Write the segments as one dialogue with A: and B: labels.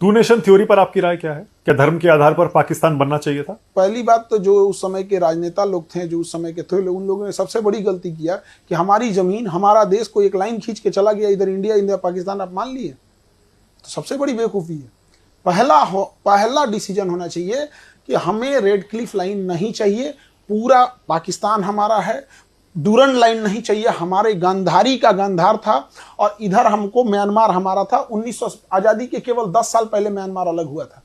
A: To nation theory पर आपकी राय क्या है? क्या धर्म के आधार पर पाकिस्तान बनना चाहिए था?
B: पहली बात तो जो उस समय के राजनेता लोग थे, जो उस समय के थे, उन लोगों ने सबसे बड़ी गलती किया कि हमारी जमीन, हमारा देश को एक लाइन खींच के चला गया, इधर इंडिया, इंडिया पाकिस्तान आप मान लिए, तो सबसे बड़ी बेवकूफ़ी है। पहला डिसीजन होना चाहिए कि हमें रेड क्लिफ लाइन नहीं चाहिए, पूरा पाकिस्तान हमारा है। डूरन लाइन नहीं चाहिए, हमारे गांधारी का गांधार था और इधर हमको म्यांमार हमारा था। 1900 आज़ादी के केवल 10 साल पहले म्यांमार अलग हुआ था,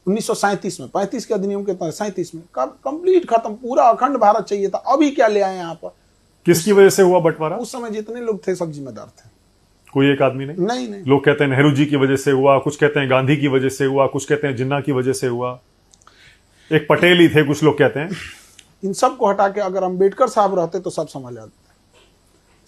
B: 1937 में, 35 के अधिनियम के तहत 37 में कंप्लीट खत्म, पूरा अखंड भारत चाहिए था। अभी क्या ले आए यहाँ पर?
A: किसकी वजह से हुआ बंटवारा?
B: उस समय जितने लोग थे सब जिम्मेदार थे,
A: कोई एक आदमी नहीं।
B: नहीं।
A: लोग कहते हैं नेहरू जी की वजह से हुआ, कुछ कहते हैं गांधी की वजह से हुआ, कुछ कहते हैं जिन्ना की वजह से हुआ, एक पटेल ही थे, कुछ लोग कहते हैं।
B: इन सब को हटा के अगर अंबेडकर साहब रहते तो सब संभाल जाते।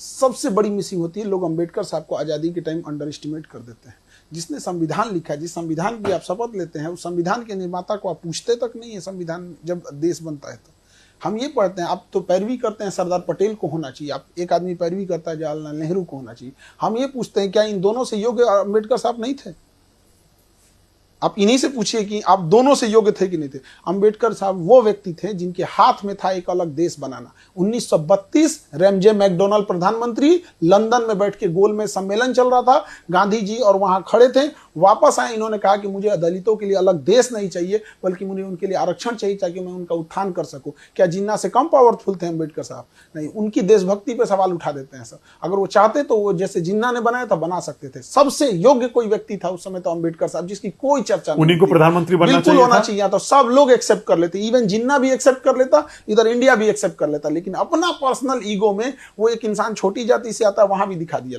B: सबसे बड़ी मिसिंग होती है, लोग अंबेडकर साहब को आज़ादी के टाइम अंडर एस्टिमेट कर देते हैं। जिसने संविधान लिखा है, जिस संविधान की आप शपथ लेते हैं, उस संविधान के निर्माता को आप पूछते तक नहीं है। संविधान जब देश बनता है तो हम ये पढ़ते हैं, आप तो पैरवी करते हैं सरदार पटेल को होना चाहिए, आप एक आदमी पैरवी करता है जवाहरलाल नेहरू को होना चाहिए। हम ये पूछते हैं क्या इन दोनों से योग्य अंबेडकर साहब नहीं थे? आप इन्हीं से पूछिए कि आप दोनों से योग्य थे कि नहीं थे। अंबेडकर साहब वो व्यक्ति थे जिनके हाथ में था एक अलग देश बनाना। 1932 रैमजे मैकडोनाल्ड प्रधानमंत्री, लंदन में बैठ के गोल में सम्मेलन चल रहा था, गांधी जी और वहां खड़े थे, वापस आए, इन्होंने कहा कि मुझे दलितों के लिए अलग देश नहीं चाहिए, बल्कि मुझे उनके लिए आरक्षण चाहिए ताकि मैं उनका उत्थान कर सकूं। क्या जिन्ना से कम पावरफुल थे अंबेडकर साहब? नहीं, उनकी देशभक्ति पे सवाल उठा देते हैं सब। अगर वो चाहते तो वो जैसे जिन्ना ने बनाया था बना सकते थे। सबसे योग्य कोई व्यक्ति था उस समय तो अंबेडकर साहब, जिसकी कोई चर्चा नहीं।
A: उन्हीं को प्रधानमंत्री बनना
B: बिल्कुल होना चाहिए, तो सब लोग एक्सेप्ट कर लेते, इवन जिन्ना भी एक्सेप्ट कर लेता, इधर इंडिया भी एक्सेप्ट कर लेता। लेकिन अपना पर्सनल ईगो में वो एक इंसान छोटी जाति से आता, वहां भी दिखा दिया।